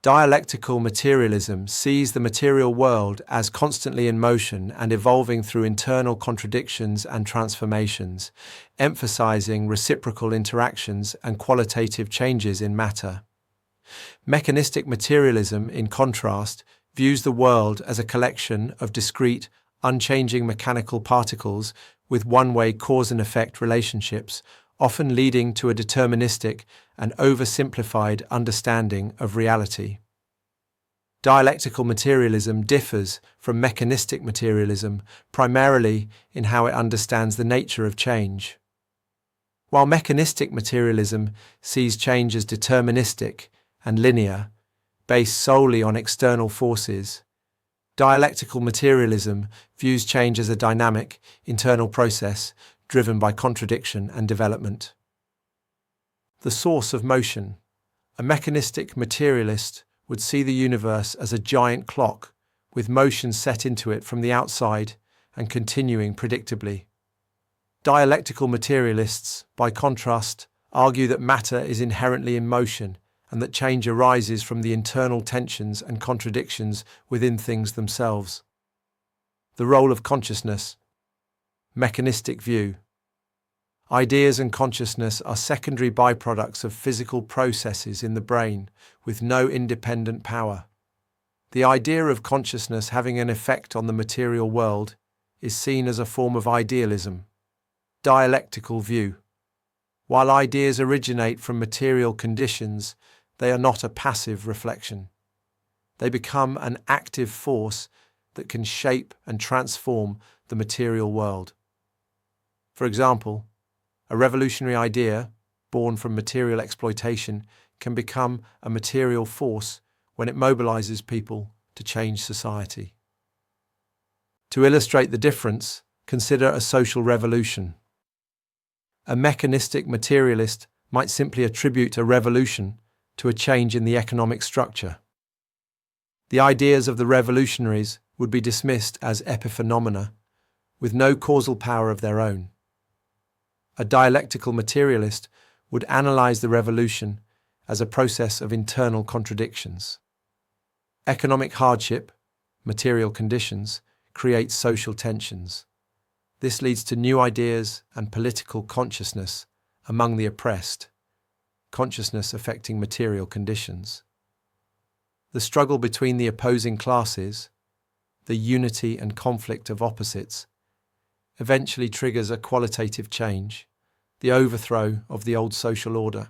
Dialectical materialism sees the material world as constantly in motion and evolving through internal contradictions and transformations, emphasizing reciprocal interactions and qualitative changes in matter. Mechanistic materialism, in contrast, views the world as a collection of discrete, unchanging mechanical particles with one-way cause and effect relationships, often leading to a deterministic and oversimplified understanding of reality. Dialectical materialism differs from mechanistic materialism primarily in how it understands the nature of change. While mechanistic materialism sees change as deterministic and linear, based solely on external forces, dialectical materialism views change as a dynamic, internal process driven by contradiction and development. The source of motion. A mechanistic materialist would see the universe as a giant clock, with motion set into it from the outside and continuing predictably. Dialectical materialists, by contrast, argue that matter is inherently in motion and that change arises from the internal tensions and contradictions within things themselves. The role of consciousness. Mechanistic view. Ideas and consciousness are secondary byproducts of physical processes in the brain, with no independent power. The idea of consciousness having an effect on the material world is seen as a form of idealism. Dialectical view. While ideas originate from material conditions, they are not a passive reflection. They become an active force that can shape and transform the material world. For example, a revolutionary idea, born from material exploitation, can become a material force when it mobilizes people to change society. To illustrate the difference, consider a social revolution. A mechanistic materialist might simply attribute a revolution to a change in the economic structure. The ideas of the revolutionaries would be dismissed as epiphenomena, with no causal power of their own. A dialectical materialist would analyze the revolution as a process of internal contradictions. Economic hardship, material conditions, create social tensions. This leads to new ideas and political consciousness among the oppressed, consciousness affecting material conditions. The struggle between the opposing classes, the unity and conflict of opposites, eventually triggers a qualitative change, the overthrow of the old social order.